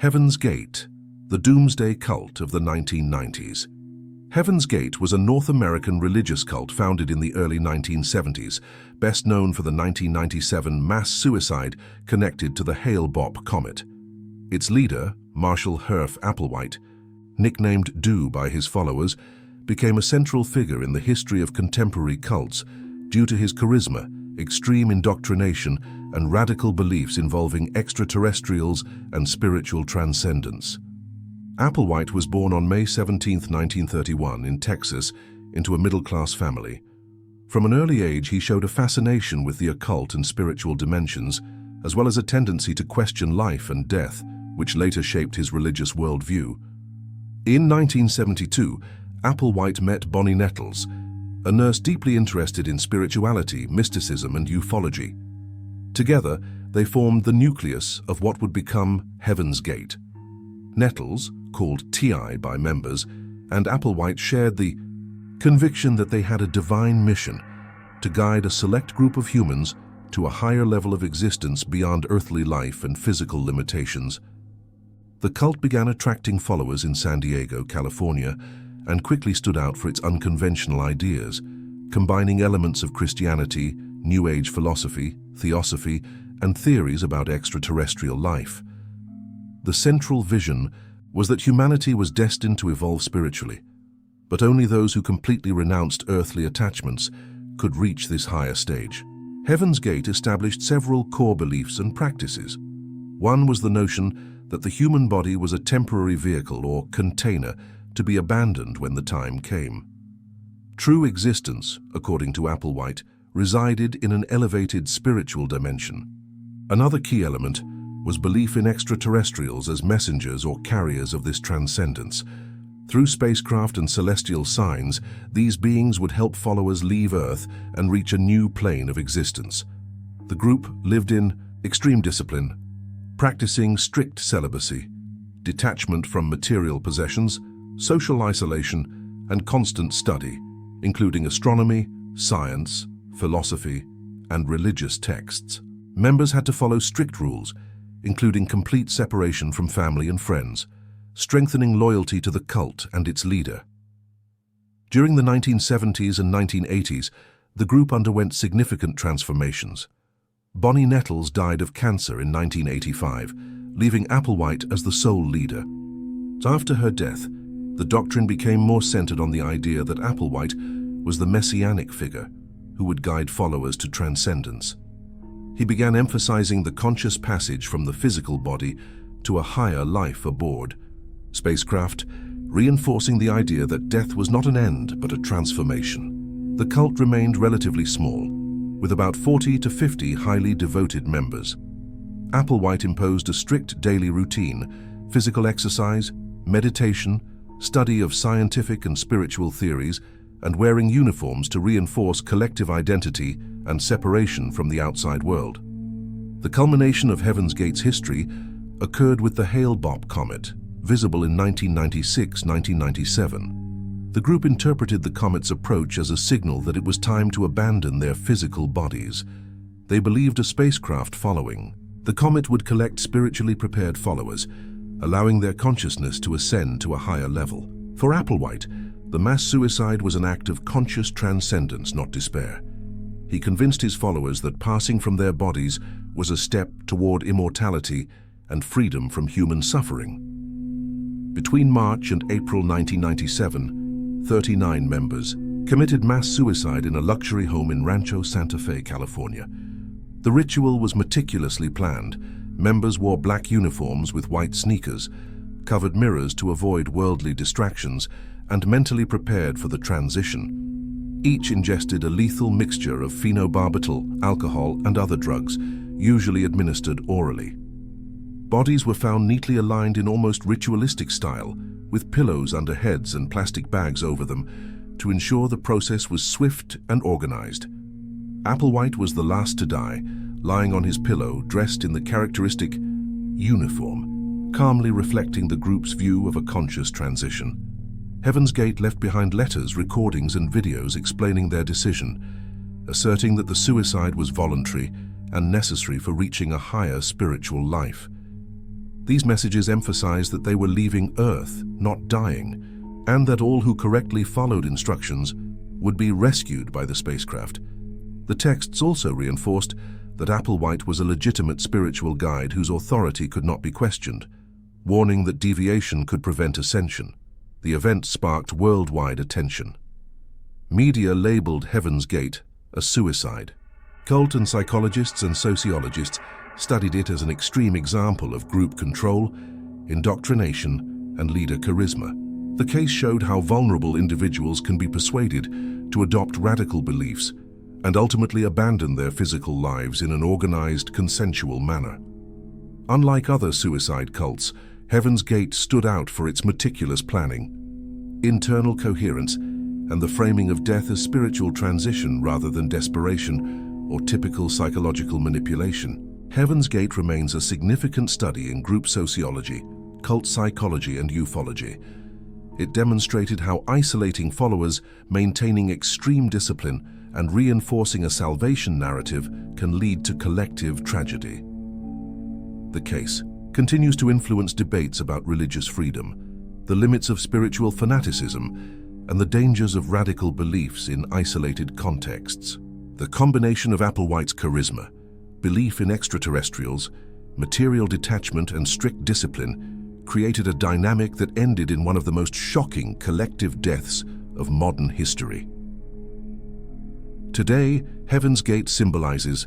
Heaven's Gate, the doomsday cult of the 1990s. Heaven's Gate was a North American religious cult founded in the early 1970s, best known for the 1997 mass suicide connected to the Hale-Bopp comet. Its leader, Marshall Herf Applewhite, nicknamed Do by his followers, became a central figure in the history of contemporary cults due to his charisma, extreme indoctrination, and radical beliefs involving extraterrestrials and spiritual transcendence. Applewhite was born on May 17, 1931, in Texas, into a middle-class family. From an early age, he showed a fascination with the occult and spiritual dimensions, as well as a tendency to question life and death, which later shaped his religious worldview. In 1972, Applewhite met Bonnie Nettles, a nurse deeply interested in spirituality, mysticism, and ufology. Together, they formed the nucleus of what would become Heaven's Gate. Nettles, called T.I. by members, and Applewhite shared the conviction that they had a divine mission to guide a select group of humans to a higher level of existence beyond earthly life and physical limitations. The cult began attracting followers in San Diego, California, and quickly stood out for its unconventional ideas, combining elements of Christianity, New Age philosophy, theosophy, and theories about extraterrestrial life. The central vision was that humanity was destined to evolve spiritually, but only those who completely renounced earthly attachments could reach this higher stage. Heaven's Gate established several core beliefs and practices. One was the notion that the human body was a temporary vehicle or container to be abandoned when the time came. True existence, according to Applewhite, resided in an elevated spiritual dimension. Another key element was belief in extraterrestrials as messengers or carriers of this transcendence. Through spacecraft and celestial signs, these beings would help followers leave Earth and reach a new plane of existence. The group lived in extreme discipline, practicing strict celibacy, detachment from material possessions, social isolation, and constant study, including astronomy, science, philosophy, and religious texts. Members had to follow strict rules, including complete separation from family and friends, strengthening loyalty to the cult and its leader. During the 1970s and 1980s, the group underwent significant transformations. Bonnie Nettles died of cancer in 1985, leaving Applewhite as the sole leader. After her death, the doctrine became more centered on the idea that Applewhite was the messianic figure who would guide followers to transcendence. He began emphasizing the conscious passage from the physical body to a higher life aboard spacecraft, reinforcing the idea that death was not an end but a transformation. The cult remained relatively small, with about 40 to 50 highly devoted members. Applewhite imposed a strict daily routine: physical exercise, meditation, study of scientific and spiritual theories, and wearing uniforms to reinforce collective identity and separation from the outside world. The culmination of Heaven's Gate's history occurred with the Hale-Bopp comet, visible in 1996-1997. The group interpreted the comet's approach as a signal that it was time to abandon their physical bodies. They believed a spacecraft following the comet would collect spiritually prepared followers, allowing their consciousness to ascend to a higher level. For Applewhite, the mass suicide was an act of conscious transcendence, not despair. He convinced his followers that passing from their bodies was a step toward immortality and freedom from human suffering. Between March and April 1997, 39 members committed mass suicide in a luxury home in Rancho Santa Fe, California. The ritual was meticulously planned. Members wore black uniforms with white sneakers, covered mirrors to avoid worldly distractions, and mentally prepared for the transition. Each ingested a lethal mixture of phenobarbital, alcohol, and other drugs, usually administered orally. Bodies were found neatly aligned in almost ritualistic style, with pillows under heads and plastic bags over them, to ensure the process was swift and organized. Applewhite was the last to die, lying on his pillow, dressed in the characteristic uniform, calmly reflecting the group's view of a conscious transition. Heaven's Gate left behind letters, recordings, and videos explaining their decision, asserting that the suicide was voluntary and necessary for reaching a higher spiritual life. These messages emphasized that they were leaving Earth, not dying, and that all who correctly followed instructions would be rescued by the spacecraft. The texts also reinforced that Applewhite was a legitimate spiritual guide whose authority could not be questioned, warning that deviation could prevent ascension. The event sparked worldwide attention. Media labeled Heaven's Gate a suicide. Cult and psychologists and sociologists studied it as an extreme example of group control, indoctrination, and leader charisma. The case showed how vulnerable individuals can be persuaded to adopt radical beliefs and ultimately abandon their physical lives in an organized, consensual manner. Unlike other suicide cults, Heaven's Gate stood out for its meticulous planning, internal coherence, and the framing of death as spiritual transition rather than desperation or typical psychological manipulation. Heaven's Gate remains a significant study in group sociology, cult psychology, and ufology. It demonstrated how isolating followers, maintaining extreme discipline, and reinforcing a salvation narrative can lead to collective tragedy. The case continues to influence debates about religious freedom, the limits of spiritual fanaticism, and the dangers of radical beliefs in isolated contexts. The combination of Applewhite's charisma, belief in extraterrestrials, material detachment, and strict discipline created a dynamic that ended in one of the most shocking collective deaths of modern history. Today, Heaven's Gate symbolizes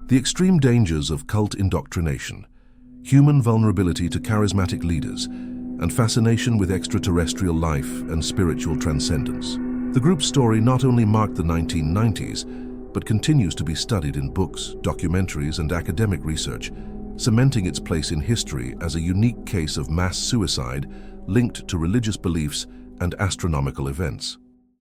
the extreme dangers of cult indoctrination, human vulnerability to charismatic leaders, and fascination with extraterrestrial life and spiritual transcendence. The group's story not only marked the 1990s, but continues to be studied in books, documentaries, and academic research, cementing its place in history as a unique case of mass suicide linked to religious beliefs and astronomical events.